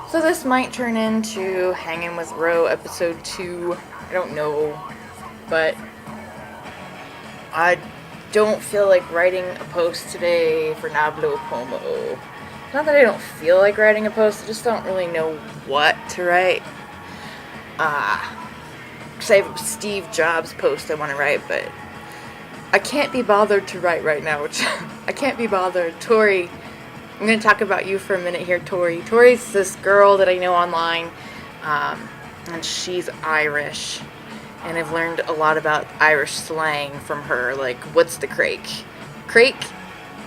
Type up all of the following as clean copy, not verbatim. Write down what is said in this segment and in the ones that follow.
So this might turn into Hanging with Ro episode 2. I don't know. But I don't feel like writing a post today for Nablo Pomo. Not that I don't feel like writing a post, I just don't really know what to write. Because I have a Steve Jobs post I want to write, but I can't be bothered to write right now, which I can't be bothered. Tori, I'm going to talk about you for a minute here, Tori. Tori's this girl that I know online, and she's Irish. And I've learned a lot about Irish slang from her, like, what's the crake? Crake?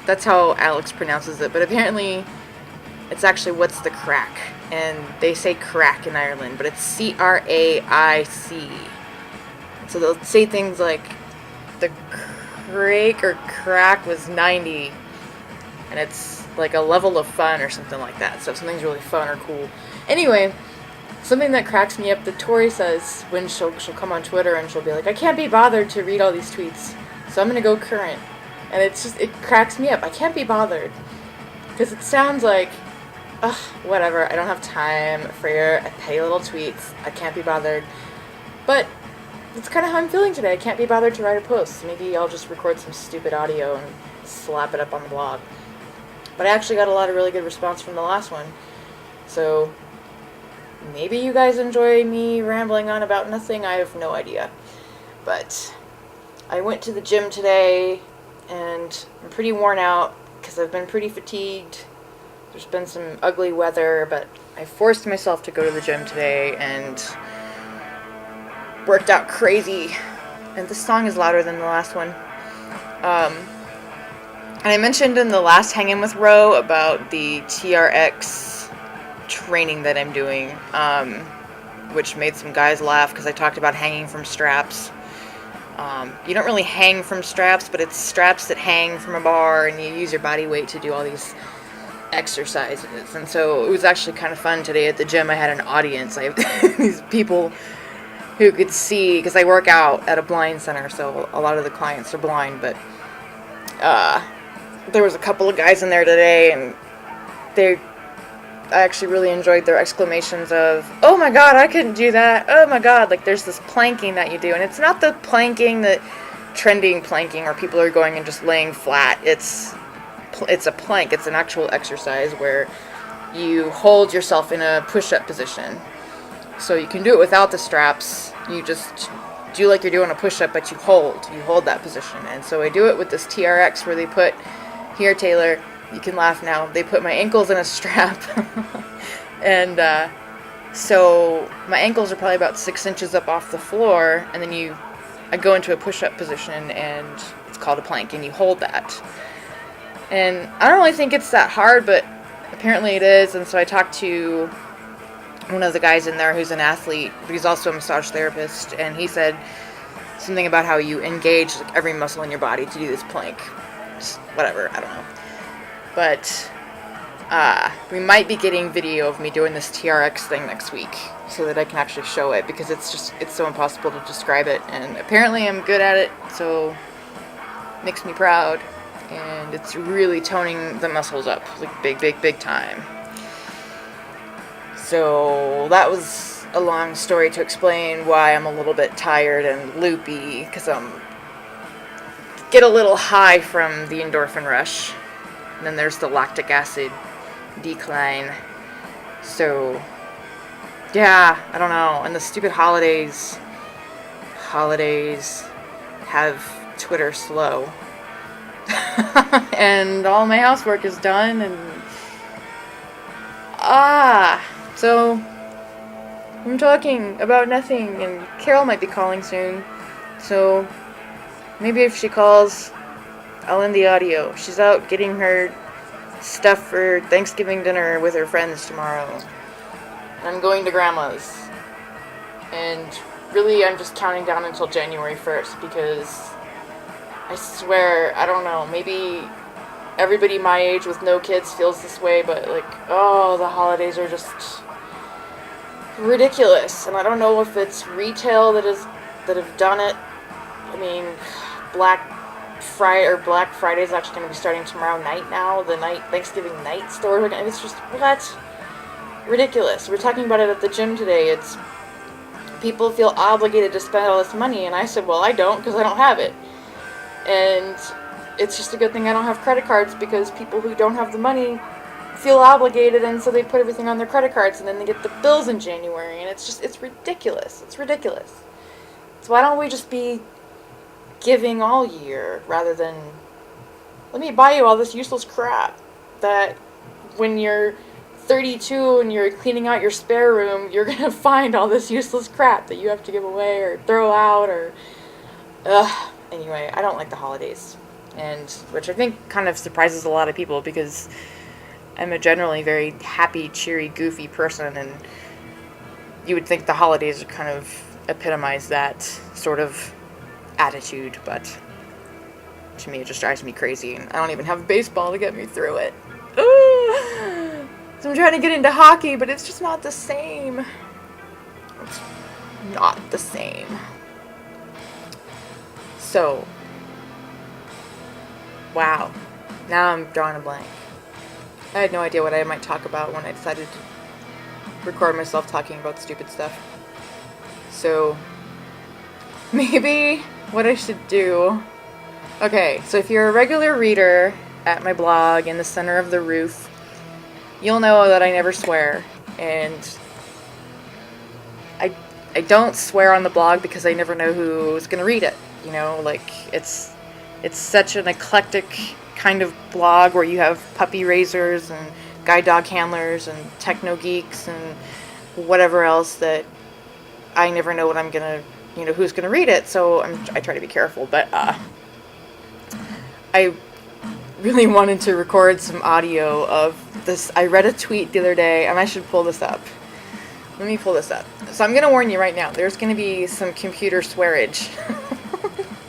That's how Alex pronounces it, but apparently it's actually what's the crack. And they say crack in Ireland, but it's C-R-A-I-C. So they'll say things like, the crake or crack was 90, and it's like a level of fun or something like that. So if something's really fun or cool. Anyway, something that cracks me up that Tori says when she'll come on Twitter and she'll be like, I can't be bothered to read all these tweets, so I'm gonna go current. And it cracks me up. I can't be bothered. Because it sounds like, ugh, whatever, I don't have time for your petty little tweets. I can't be bothered. But it's kind of how I'm feeling today. I can't be bothered to write a post. Maybe I'll just record some stupid audio and slap it up on the blog. But I actually got a lot of really good response from the last one. So maybe you guys enjoy me rambling on about nothing. I have no idea. But I went to the gym today, and I'm pretty worn out because I've been pretty fatigued. There's been some ugly weather, but I forced myself to go to the gym today and worked out crazy. And this song is louder than the last one. And I mentioned in the last Hangin' with Ro about the TRX training that I'm doing, which made some guys laugh because I talked about hanging from straps. You don't really hang from straps, but it's straps that hang from a bar, and you use your body weight to do all these exercises. And so it was actually kind of fun today at the gym. I had an audience. I have these people who could see, because I work out at a blind center, so a lot of the clients are blind, but there was a couple of guys in there today, and I actually really enjoyed their exclamations of, oh my god, I couldn't do that, oh my god. Like, there's this planking that you do, and it's not the planking, that trending planking where people are going and just laying flat. It's a plank. It's an actual exercise where you hold yourself in a push-up position. So you can do it without the straps. You just do like you're doing a push-up, but you hold that position. And so I do it with this TRX where they put, here Taylor, you can laugh now, they put my ankles in a strap. And so my ankles are probably about 6 inches up off the floor, and then I go into a push-up position, and it's called a plank, and you hold that. And I don't really think it's that hard, but apparently it is. And so I talked to one of the guys in there who's an athlete, but he's also a massage therapist, and he said something about how you engage like every muscle in your body to do this plank. Just whatever, I don't know. But we might be getting video of me doing this TRX thing next week so that I can actually show it, because it's so impossible to describe it, and apparently I'm good at it, so it makes me proud, and it's really toning the muscles up, like big time. So that was a long story to explain why I'm a little bit tired and loopy, because get a little high from the endorphin rush. And then there's the lactic acid decline. So, yeah, I don't know. And the stupid holidays have Twitter slow. And all my housework is done, and so I'm talking about nothing, and Carol might be calling soon. So maybe if she calls, I'll end the audio. She's out getting her stuff for Thanksgiving dinner with her friends tomorrow. And I'm going to Grandma's. And really, I'm just counting down until January 1st, because I swear, I don't know, maybe everybody my age with no kids feels this way, but like, oh, the holidays are just ridiculous. And I don't know if it's retail that have done it. I mean, Black Friday is actually going to be starting tomorrow night now. The Thanksgiving night stores are going to, it's just, ridiculous. We're talking about it at the gym today. It's people feel obligated to spend all this money, and I said, well, I don't because I don't have it. And it's just a good thing I don't have credit cards, because people who don't have the money feel obligated, and so they put everything on their credit cards, and then they get the bills in January, and it's ridiculous. It's ridiculous. So why don't we just be giving all year rather than, let me buy you all this useless crap that when you're 32 and you're cleaning out your spare room, you're gonna find all this useless crap that you have to give away or throw out or anyway, I don't like the holidays, and which I think kind of surprises a lot of people, because I'm a generally very happy, cheery, goofy person, and you would think the holidays would kind of epitomize that sort of attitude, but to me it just drives me crazy, and I don't even have baseball to get me through it. So I'm trying to get into hockey, but it's just not the same. It's not the same. So, wow. Now I'm drawing a blank. I had no idea what I might talk about when I decided to record myself talking about stupid stuff. So, maybe what I should do... Okay, so if you're a regular reader at my blog, In the Center of the Roof, you'll know that I never swear, and I don't swear on the blog because I never know who's gonna read it. You know, like, it's such an eclectic kind of blog where you have puppy raisers and guide dog handlers and techno geeks and whatever else that I never know what I'm gonna, you know, who's gonna read it. So I try to be careful, but I really wanted to record some audio of this. I read a tweet the other day, and I should pull this up. Let me pull this up. So I'm going to warn you right now, there's going to be some computer swearage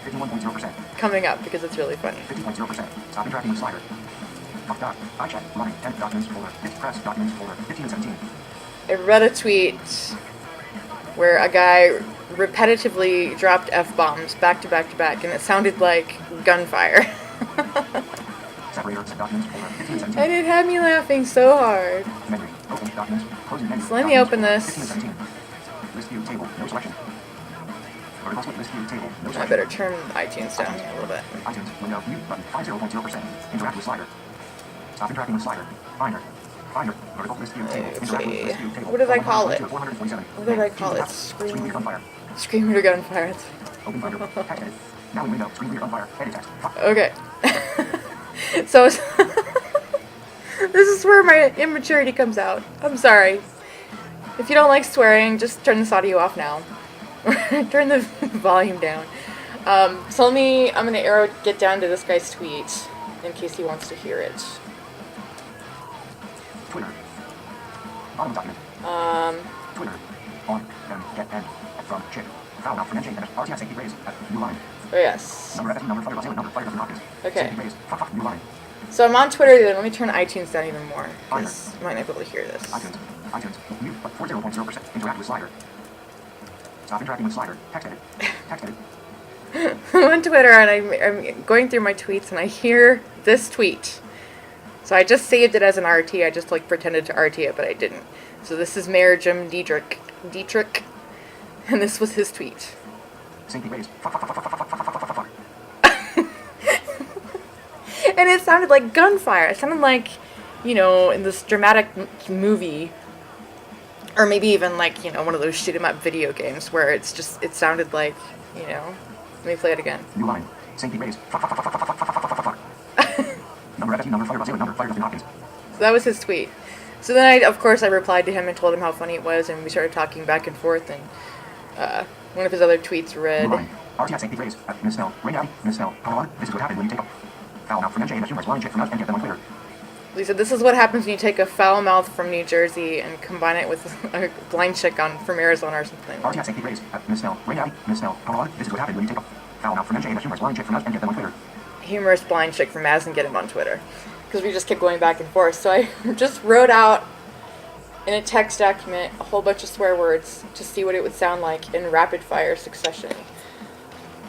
51.0%. coming up, because it's really funny. 50.0%. Stop interacting with slider. I check. Line. 10 documents folder. Press documents folder. 15 and 17. I read a tweet where a guy repetitively dropped F-bombs back to back to back, and it sounded like gunfire. Separator. Documents folder. 15 and 17. And it had me laughing so hard. Memory. Open documents. Closing menu. So let me open this. 15 and 17. List view table. No selection. Vertical split list view table. No I selection. better turn iTunes down a little bit. iTunes. Window. Mute button. 50.0%. Interact with slider. Stop interacting with slider. Finder. Finder. Vertical list view table. Interact with list view table. What did I call it? 447. What did I call it? Screen reader gunfire. Screen reader gunfire. Open Finder. Text edit. Now in window. Screen reader gunfire. Edit text. Okay. So this is where my immaturity comes out. I'm sorry. If you don't like swearing, just turn this audio off now. Turn the volume down. So I'm going to get down to this guy's tweet in case he wants to hear it. Twitter. Bottom document. Twitter. On. Then. Get. End. From. Chip. Foul out from NJ. RTX safety raise. New line. Oh, yes. Number FSC. Number fire. Number fire. Office. Okay. Safety raise. Fuck. New line. So I'm on Twitter then. Let me turn iTunes down even more, because you might not be able to hear this. iTunes. Mute. 40.0%. Interact with slider. Stop interacting with slider. Text edit. Text edit. I'm on Twitter, and I'm going through my tweets, and I hear this tweet. So I just saved it as an RT. I just pretended to RT it, but I didn't. So this is Mayor Jim Dietrich, and this was his tweet. Safety raise. Fuck. And it sounded like gunfire. It sounded like, you know, in this dramatic movie, or maybe even like, you know, one of those shoot 'em up video games where it sounded like, you know. Let me play it again. New line. Safety raise. Fuck. Number FSC. Number fire. Number fire. Hopkins. So that was his tweet. So then I replied to him and told him how funny it was, and we started talking back and forth, and one of his other tweets read... New line. RTX safety raise. Miss Snell. Ring Abby. Miss Snell. Come on. This is what happened when you take a foul out from NJ and a humorous line check from us and get them on Twitter. He said, this is what happens when you take a foul mouth from New Jersey and combine it with a blind chick from Arizona or something. RTX safety raise. Miss Snell. Ring Abby. Miss Snell. Come on. This is what happened when you take a foul out from NJ and a humorous line check from us and get them on Twitter. Humorous blind chick from Az and get him on Twitter. Because we just kept going back and forth. So I just wrote out in a text document a whole bunch of swear words to see what it would sound like in rapid fire succession.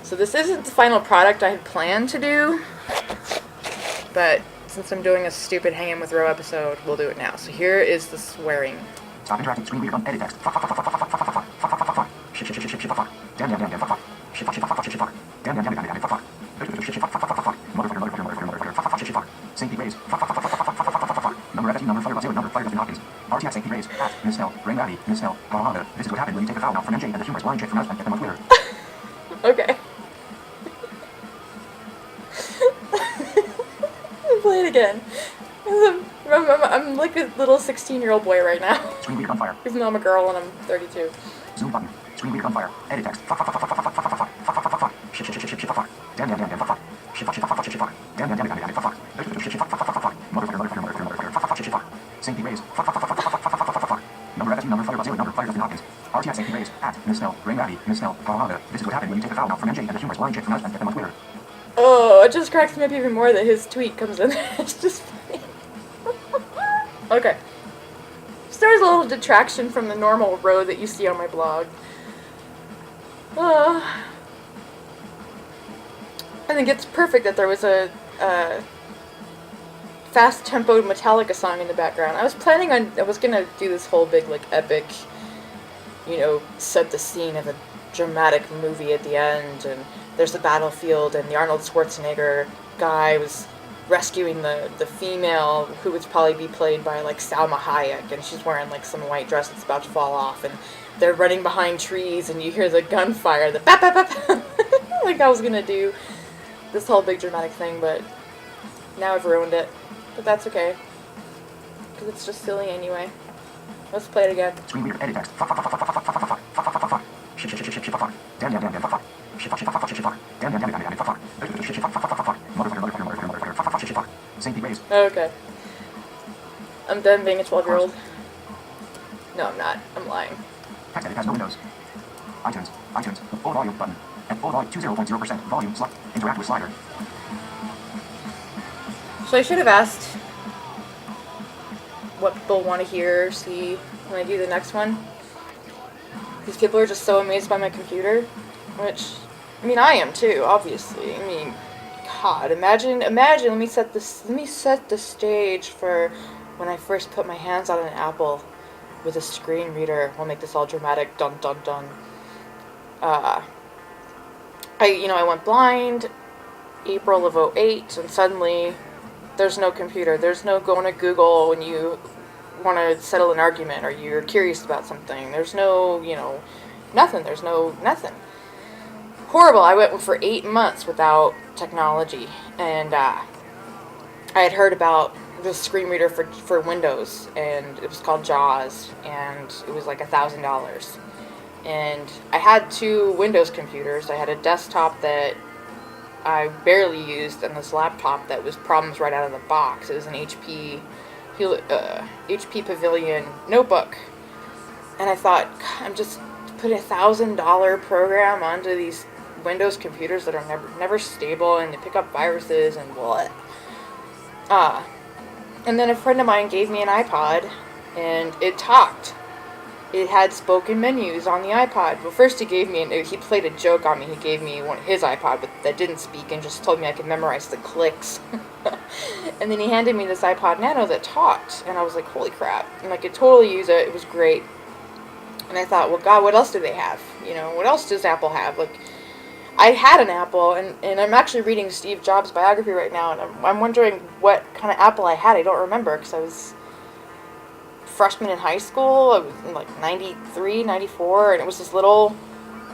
So this isn't the final product I had planned to do, but since I'm doing a stupid Hanging with Ro episode, we'll do it now. So here is the swearing. Stop interacting. Screen reader. Edit text. Fuck. Shit. Fuck. Damn. Fuck. Shit. Fuck. Damn. Fuck. Shit. Fuck. Motherfucker. Fuck. Shit. Fuck. St. Pete Rays. Fuck. Number FFT. Number Fire. Zero. Number Fire. Dustin Hopkins. RTX St. Pete Rays. At Miss Snell. Rain Valley. Miss Snell. Valhalla. This is what happened when you take a foul out from MJ and the humorous blind chick from us and get them on Twitter. Okay. Play it again. I'm like a little 16-year-old boy right now. Screen reader on fire. Even though I'm a girl and I'm 32. Zoom button. Screen reader on fire. Edit text. Fuck. Shit. Fuck. Damn. Fuck. Shit. Fuck. Damn. Fuck. Shit. Fuck. Motherfucker. Shit. Fuck. St. Pete Rays. Fuck. Number FFT. Number Fire. Zero. Number Fire. Dustin Hopkins. RTX St. Pete Rays. At Miss Snell. Rain Valley. Miss Snell. Valhalla. This is what happened when you take a foul out from MJ and the humorous blind chick from us and get them on Twitter. Oh, it just cracks me up even more that his tweet comes in there. It's just funny. Okay. So there's a little detraction from the normal road that you see on my blog. I think it's perfect that there was a fast-tempoed Metallica song in the background. I was gonna do this whole big, like, epic, set the scene of a dramatic movie at the end, and there's the battlefield, and the Arnold Schwarzenegger guy was rescuing the female, who would probably be played by, like, Salma Hayek, and she's wearing, like, some white dress that's about to fall off, and they're running behind trees, and you hear the gunfire, the bap, bap, bap. Like I was gonna do this whole big dramatic thing, but now I've ruined it. But that's okay, because it's just silly anyway. Let's play it again. Screen reader. Edit text. Fuck. Shit. Fuck. Damn. Fuck. Shit. Fuck. Damn. Fuck. Shit. Fuck. Motherfucker. Shit. Fuck. St. Pete Rays. Okay. I'm done being a 12-year-old. No, I'm not. I'm lying. Text edit has no windows. iTunes. Full volume button. And full volume 20.0% volume slot. Interact with slider. So I should have asked what people want to hear or see when I do the next one. These people are just so amazed by my computer, which, I mean, I am too, obviously. I mean, God, imagine, let me set the stage for when I first put my hands on an Apple with a screen reader. We'll make this all dramatic, dun dun dun. I went blind April of 2008, and suddenly there's no computer. There's no going to Google when you want to settle an argument or you're curious about something. There's no, nothing. There's no nothing. Horrible. I went for 8 months without technology, and I had heard about this screen reader for Windows, and it was called JAWS, and it was like $1,000. And I had 2 Windows computers. I had a desktop that I barely used, and this laptop that was problems right out of the box. It was an HP Pavilion notebook, and I thought, I'm just putting $1,000 program onto these Windows computers that are never stable, and they pick up viruses and what. And then a friend of mine gave me an iPod, and it talked. It had spoken menus on the iPod. Well, first he played a joke on me. He gave me his iPod that didn't speak and just told me I could memorize the clicks. And then he handed me this iPod Nano that talked, and I was like, holy crap. And I could totally use it. It was great. And I thought, well, God, what else do they have? What else does Apple have? Like, I had an Apple, and I'm actually reading Steve Jobs' biography right now, and I'm wondering what kind of Apple I had. I don't remember, because I was freshman in high school. I was in like 93, 94, and it was this little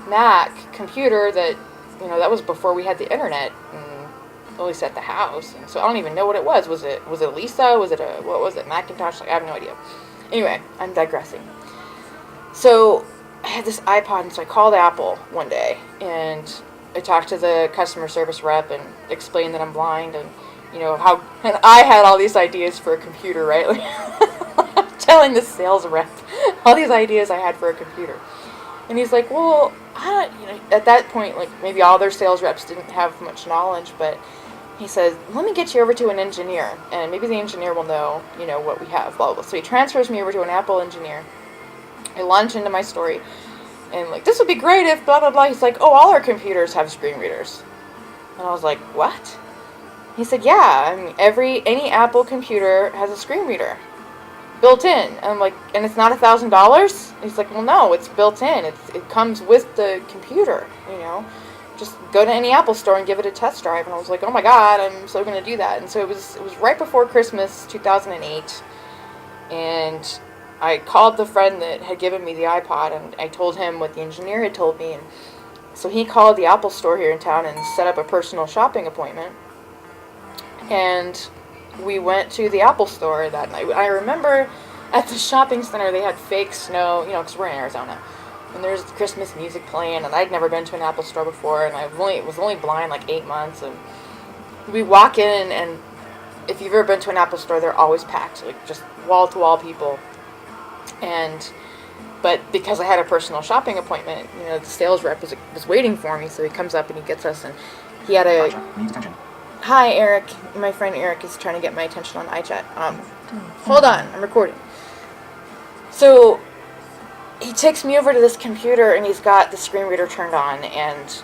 Mac computer that, that was before we had the internet, and at least at the house. And so I don't even know what it was. Was it Lisa? What was it, Macintosh? Like, I have no idea. Anyway, I'm digressing. So I had this iPod, and so I called Apple one day, and I talked to the customer service rep and explained that I'm blind, and and I had all these ideas for a computer, right? Like, telling the sales rep all these ideas I had for a computer, and he's like, well, at that point, like, maybe all their sales reps didn't have much knowledge, but he says, let me get you over to an engineer, and maybe the engineer will know, what we have, blah, blah. So he transfers me over to an Apple engineer. I launch into my story, and like, this would be great if blah, blah, blah. He's like, oh, all our computers have screen readers. And I was like, what? He said, yeah, I mean, any Apple computer has a screen reader. built in. And I'm like, and it's not $1,000? He's like, well, no, it's built in. It comes with the computer, you know. Just go to any Apple store and give it a test drive. And I was like, oh my God, I'm so going to do that. And so it was right before Christmas 2008. And I called the friend that had given me the iPod, and I told him what the engineer had told me. And so he called the Apple store here in town and set up a personal shopping appointment. And we went to the Apple store that night. I remember at the shopping center they had fake snow, you know, because we're in Arizona. And there's Christmas music playing, and I'd never been to an Apple store before, and I was only blind like 8 months. And we walk in, and if you've ever been to an Apple store, they're always packed, like just wall-to-wall people. But because I had a personal shopping appointment, you know, the sales rep was waiting for me, so he comes up and he gets us, and he had a... Needs attention. Hi, Eric. My friend Eric is trying to get my attention on iChat. Hold on, I'm recording. So he takes me over to this computer, and he's got the screen reader turned on, and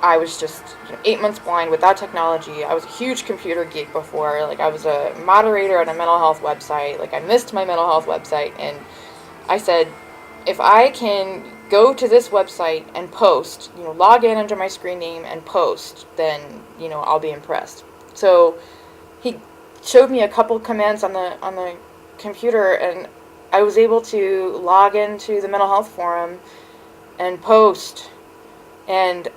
I was just 8 months blind without technology. I was a huge computer geek before. Like, I was a moderator on a mental health website. Like, I missed my mental health website, and I said, if I can go to this website and post, you know, log in under my screen name and post, then, you know, I'll be impressed. So he showed me a couple commands on the computer, and I was able to log into the mental health forum and post. And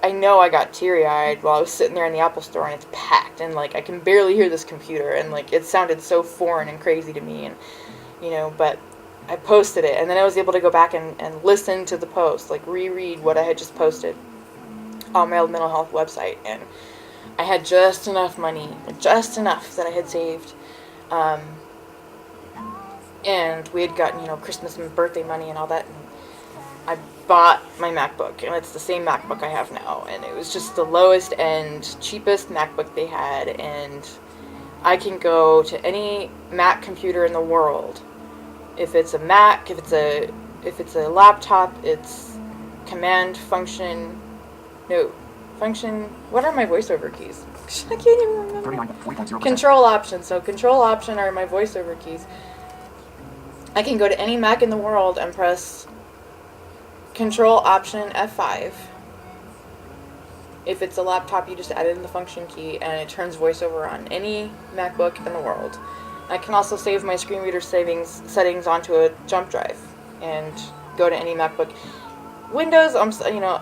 I know I got teary-eyed while I was sitting there in the Apple store, and it's packed, and like I can barely hear this computer, and like it sounded so foreign and crazy to me, and you know, but I posted it, and then I was able to go back and listen to the post, like reread what I had just posted on my mental health website, and I had just enough money, just enough that I had saved, and we had gotten, you know, Christmas and birthday money and all that, and I bought my MacBook, and it's the same MacBook I have now, and it was just the lowest end, cheapest MacBook they had, and I can go to any Mac computer in the world. If it's a Mac, if it's a laptop, it's command function, what are my voiceover keys? I can't even remember. 39.0%. Control option. So control option are my voiceover keys. I can go to any Mac in the world and press control option F5. If it's a laptop, you just add it in the function key, and it turns voiceover on any MacBook in the world. I can also save my screen reader settings onto a jump drive and go to any MacBook. Windows, you know,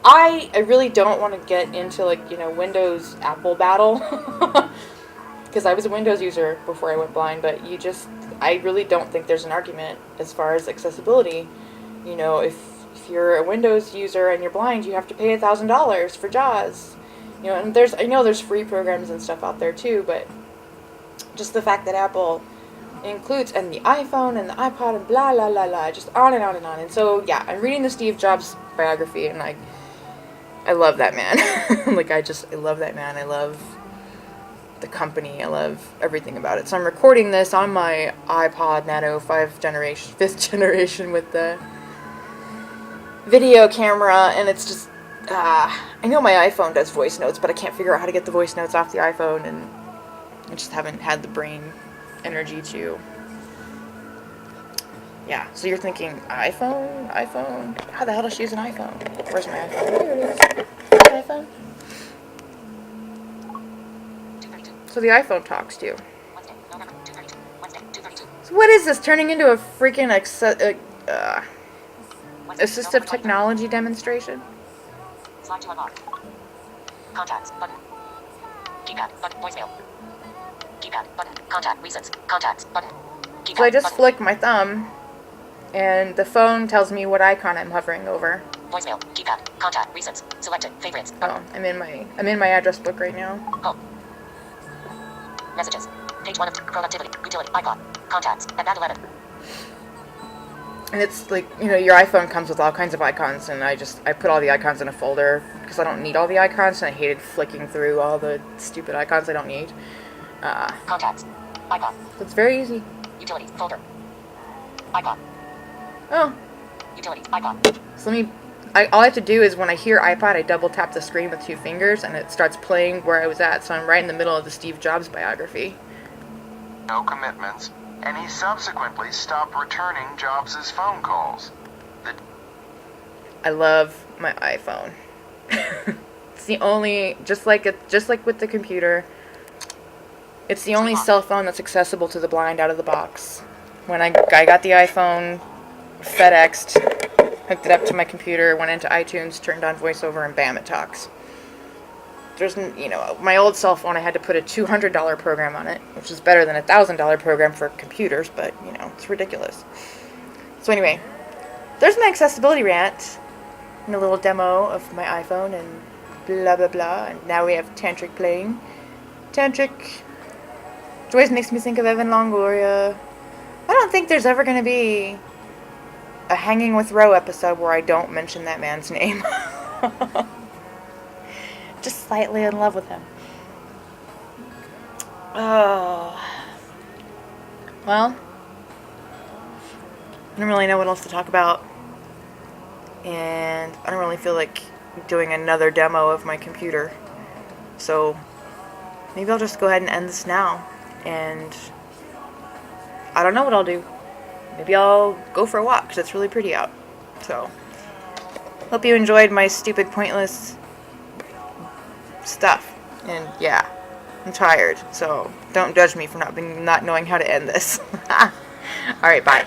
I really don't want to get into, like, you know, Windows Apple battle because I was a Windows user before I went blind, but I really don't think there's an argument as far as accessibility. You know, if you're a Windows user and you're blind, you have to pay $1,000 for JAWS. You know, and I know there's free programs and stuff out there too, but just the fact that Apple includes, and the iPhone and the iPod and blah, blah, blah, blah, just on and on and on. And so, yeah, I'm reading the Steve Jobs biography, and I love that man. Like, I love that man. I love the company. I love everything about it. So I'm recording this on my iPod Nano 5th generation with the video camera, and it's just, I know my iPhone does voice notes, but I can't figure out how to get the voice notes off the iPhone, and I just haven't had the brain energy to. Yeah, so you're thinking, iPhone? How the hell does she use an iPhone? Where's my iPhone? Here it is. iPhone? So the iPhone talks to you. So what is this? Turning into a freaking assistive technology demonstration? Slide to unlock. Contacts button. Keypad button. Voicemail. Keypad button. Contact reasons. Contacts button. Keypad, So I just button. flick my thumb, and the phone tells me what icon I'm hovering over. Voicemail. Keypad. Contact reasons. Selected. Favorites. Oh, I'm in my address book right now. Home. Messages. Page 1 of productivity. Utility. iPod. Contacts. At 11. And it's like, you know, your iPhone comes with all kinds of icons, and I put all the icons in a folder because I don't need all the icons, and I hated flicking through all the stupid icons I don't need. Contacts. iPod. So it's very easy. Utility. Folder. iPod. Oh, Utility. iPod. so all I have to do is when I hear iPod, I double tap the screen with 2 fingers, and it starts playing where I was at. So I'm right in the middle of the Steve Jobs biography. No commitments. and he subsequently stopped returning Jobs' phone calls. I love my iPhone. It's the only, just like with the computer, it's the only cell phone that's accessible to the blind out of the box. When I got the iPhone, FedExed, hooked it up to my computer, went into iTunes, turned on VoiceOver, and bam, it talks. There's, my old cell phone, I had to put a $200 program on it, which is better than a $1,000 program for computers, but, it's ridiculous. So anyway, there's my accessibility rant, and a little demo of my iPhone, and blah, blah, blah, and now we have Tantric playing. Tantric always makes me think of Evan Longoria. I don't think there's ever going to be a Hanging with Roe episode where I don't mention that man's name. Just slightly in love with him. Oh. Well, I don't really know what else to talk about. And I don't really feel like doing another demo of my computer. So maybe I'll just go ahead and end this now. And I don't know what I'll do. Maybe I'll go for a walk because it's really pretty out. So, hope you enjoyed my stupid, pointless stuff. And yeah, I'm tired. So don't judge me for not knowing how to end this. Alright, bye.